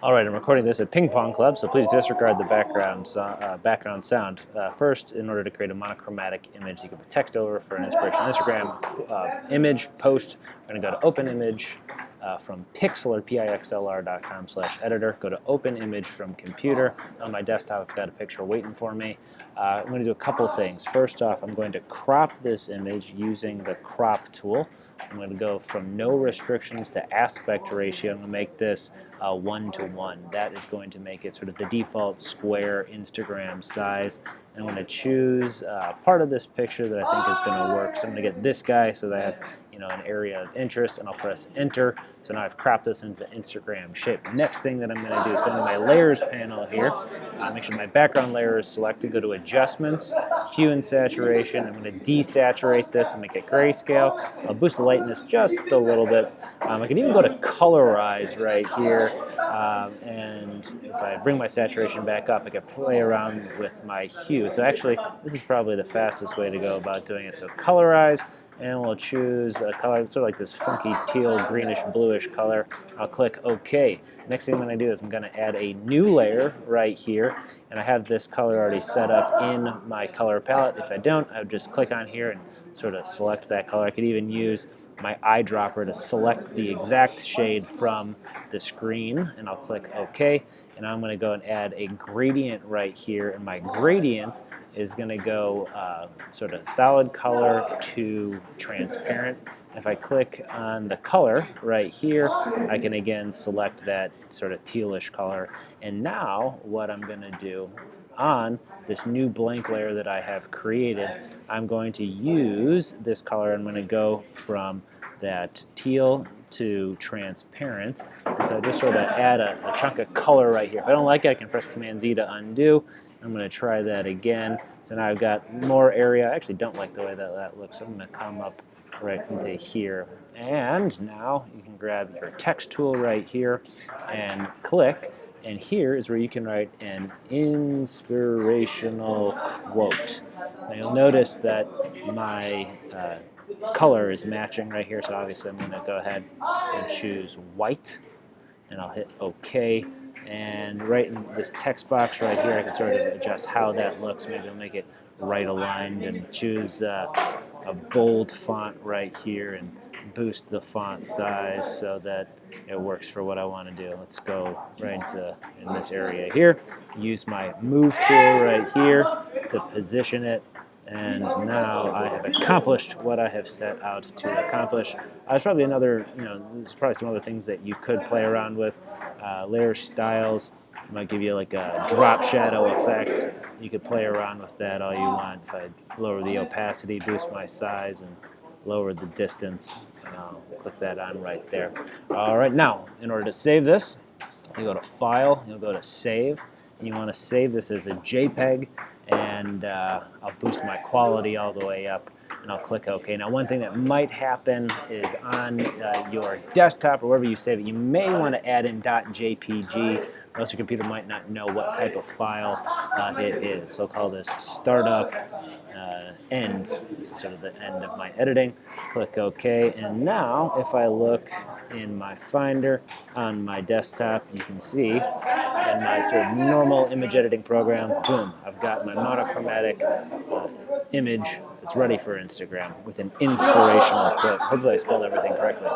Alright, I'm recording this at Ping Pong Club, so please disregard the background sound. First, in order to create a monochromatic image, you can put text over for an inspirational Instagram image post. I'm going to go to Open Image from Pixlr, pixlr.com/editor. Go to Open Image from Computer. On my desktop, I've got a picture waiting for me. I'm going to do a couple things. First off, I'm going to crop this image using the crop tool. I'm going to go from no restrictions to aspect ratio. I'm going to make this 1:1. That is going to make it sort of the default square Instagram size. And I'm going to choose part of this picture that I think is going to work. So I'm going to get this guy so that I have an area of interest, and I'll press enter. So now I've cropped this into Instagram shape. Next thing that I'm going to do is go into my layers panel here. Make sure my background layer is selected. Go to adjustments, hue and saturation. I'm going to desaturate this and make it grayscale. I'll boost the lightness just a little bit. I can even go to Colorize right here. And if I bring my saturation back up, I can play around with my hue. So actually, this is probably the fastest way to go about doing it. So Colorize, and we'll choose a color, sort of like this funky teal, greenish, bluish color. I'll click OK. Next thing I'm going to do is I'm going to add a new layer right here, and I have this color already set up in my color palette. If I don't, I would just click on here and sort of select that color. I could even use my eyedropper to select the exact shade from the screen, and I'll click OK. And I'm going to go and add a gradient right here, and my gradient is going to go sort of solid color to transparent. If I click on the color right here, I can again select that sort of tealish color. And now what I'm going to do on this new blank layer that I have created, I'm going to use this color. I'm going to go from that teal to transparent, and so I just sort of add a chunk of color right here. If I don't like it, I can press Command Z to undo. I'm going to try that again. So now I've got more area. I actually don't like the way that looks, so I'm going to come up right into here. And now you can grab your text tool right here and click, and here is where you can write an inspirational quote. Now you'll notice that my color is matching right here, so obviously I'm going to go ahead and choose white, and I'll hit OK. And right in this text box right here, I can sort of adjust how that looks. Maybe I'll make it right aligned and choose a bold font right here and boost the font size so that it works for what I want to do. Let's go right into in this area here. Use my move tool right here to position it. And now I have accomplished what I have set out to accomplish. There's probably there's probably some other things that you could play around with. Layer styles might give you like a drop shadow effect. You could play around with that all you want. If I lower the opacity, boost my size, and lower the distance, I'll click that on right there. All right, now in order to save this, you go to File, you'll go to Save, and you want to save this as a JPEG. And I'll boost my quality all the way up, and I'll click OK. Now one thing that might happen is on your desktop or wherever you save it, you may want to add in .jpg, or else your computer might not know what type of file it is. So I'll call this startup end. This is sort of the end of my editing. Click OK, and now if I look in my Finder on my desktop, you can see in my sort of normal image editing program, boom, I've got my monochromatic image that's ready for Instagram with an inspirational quote. Hopefully I spelled everything correctly.